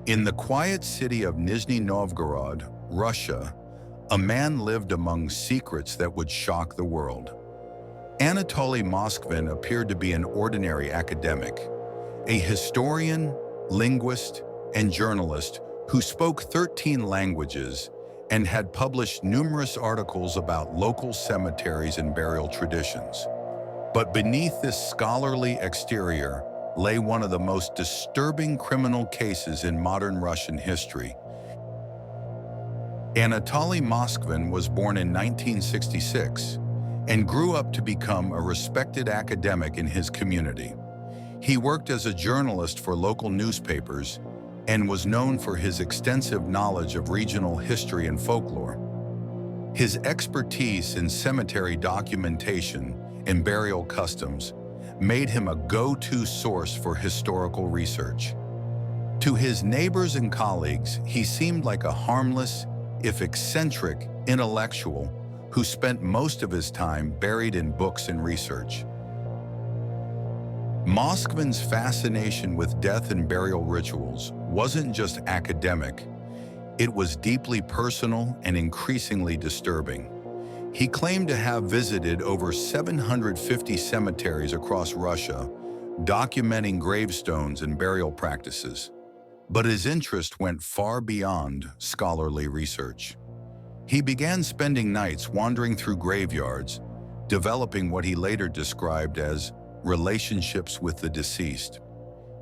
In the quiet city of Nizhny Novgorod, Russia, a man lived among secrets that would shock the world. Anatoly Moskvin appeared to be an ordinary academic, a historian, linguist, and journalist who spoke 13 languages and had published numerous articles about local cemeteries and burial traditions. But beneath this scholarly exterior lay one of the most disturbing criminal cases in modern Russian history. Anatoly Moskvin was born in 1966 and grew up to become a respected academic in his community. He worked as a journalist for local newspapers and was known for his extensive knowledge of regional history and folklore. His expertise in cemetery documentation and burial customs made him a go-to source for historical research. To his neighbors and colleagues, he seemed like a harmless, if eccentric, intellectual who spent most of his time buried in books and research. Moskvin's fascination with death and burial rituals wasn't just academic, it was deeply personal and increasingly disturbing. He claimed to have visited over 750 cemeteries across Russia, documenting gravestones and burial practices. But his interest went far beyond scholarly research. He began spending nights wandering through graveyards, developing what he later described as relationships with the deceased.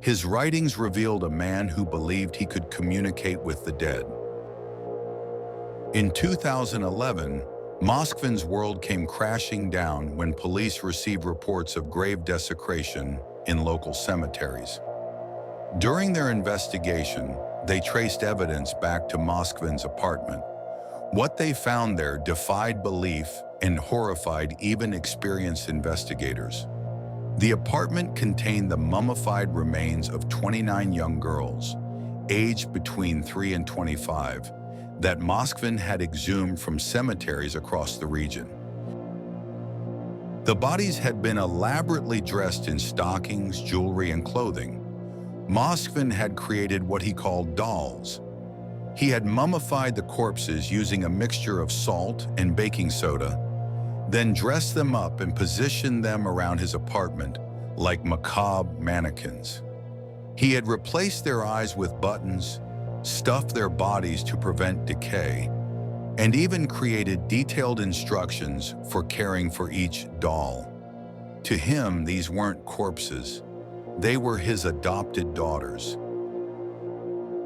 His writings revealed a man who believed he could communicate with the dead. In 2011, Moskvin's world came crashing down when police received reports of grave desecration in local cemeteries. During their investigation, they traced evidence back to Moskvin's apartment. What they found there defied belief and horrified even experienced investigators. The apartment contained the mummified remains of 29 young girls, aged between 3 and 25, that Moskvin had exhumed from cemeteries across the region. The bodies had been elaborately dressed in stockings, jewelry, and clothing. Moskvin had created what he called dolls. He had mummified the corpses using a mixture of salt and baking soda, then dressed them up and positioned them around his apartment like macabre mannequins. He had replaced their eyes with buttons, stuffed their bodies to prevent decay, and even created detailed instructions for caring for each doll. To him, these weren't corpses. They were his adopted daughters.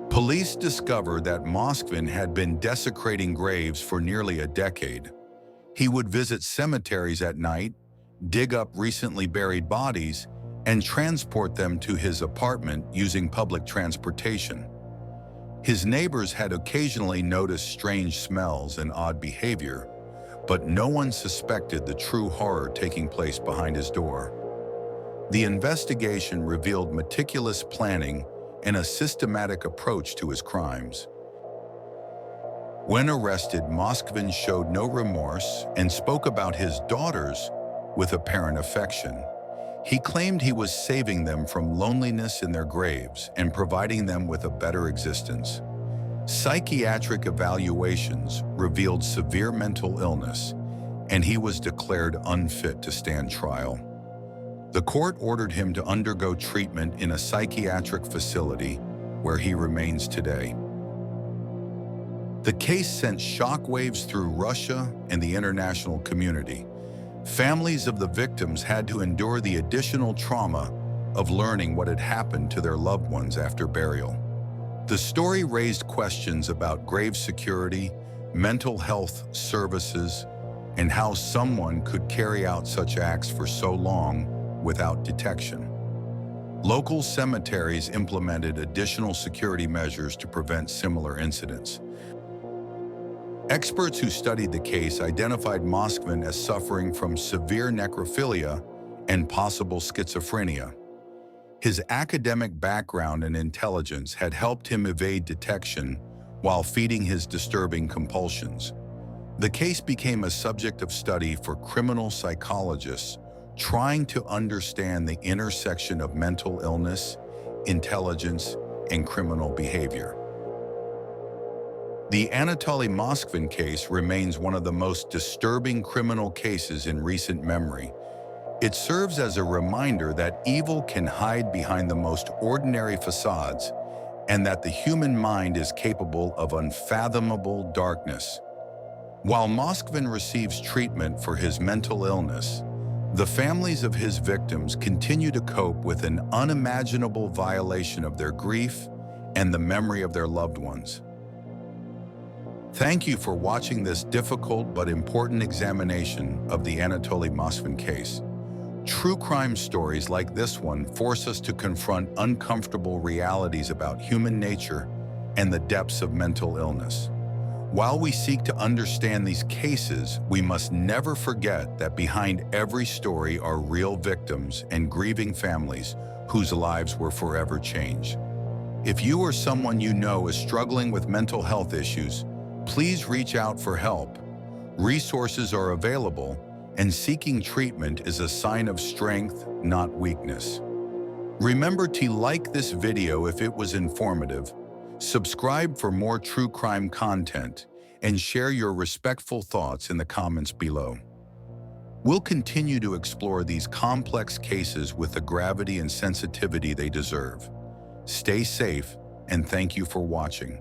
Police discovered that Moskvin had been desecrating graves for nearly a decade. He would visit cemeteries at night, dig up recently buried bodies, and transport them to his apartment using public transportation. His neighbors had occasionally noticed strange smells and odd behavior, but no one suspected the true horror taking place behind his door. The investigation revealed meticulous planning and a systematic approach to his crimes. When arrested, Moskvin showed no remorse and spoke about his daughters with apparent affection. He claimed he was saving them from loneliness in their graves and providing them with a better existence. Psychiatric evaluations revealed severe mental illness, and he was declared unfit to stand trial. The court ordered him to undergo treatment in a psychiatric facility where he remains today. The case sent shockwaves through Russia and the international community. Families of the victims had to endure the additional trauma of learning what had happened to their loved ones after burial. The story raised questions about grave security, mental health services, and how someone could carry out such acts for so long without detection. Local cemeteries implemented additional security measures to prevent similar incidents. Experts who studied the case identified Moskvin as suffering from severe necrophilia and possible schizophrenia. His academic background and intelligence had helped him evade detection while feeding his disturbing compulsions. The case became a subject of study for criminal psychologists trying to understand the intersection of mental illness, intelligence, and criminal behavior. The Anatoly Moskvin case remains one of the most disturbing criminal cases in recent memory. It serves as a reminder that evil can hide behind the most ordinary facades and that the human mind is capable of unfathomable darkness. While Moskvin receives treatment for his mental illness, the families of his victims continue to cope with an unimaginable violation of their grief and the memory of their loved ones. Thank you for watching this difficult but important examination of the Anatoly Moskvin case. True crime stories like this one force us to confront uncomfortable realities about human nature and the depths of mental illness. While we seek to understand these cases, we must never forget that behind every story are real victims and grieving families whose lives were forever changed. If you or someone you know is struggling with mental health issues, please reach out for help. Resources are available, and seeking treatment is a sign of strength, not weakness. Remember to like this video if it was informative, subscribe for more true crime content, and share your respectful thoughts in the comments below. We'll continue to explore these complex cases with the gravity and sensitivity they deserve. Stay safe, and thank you for watching.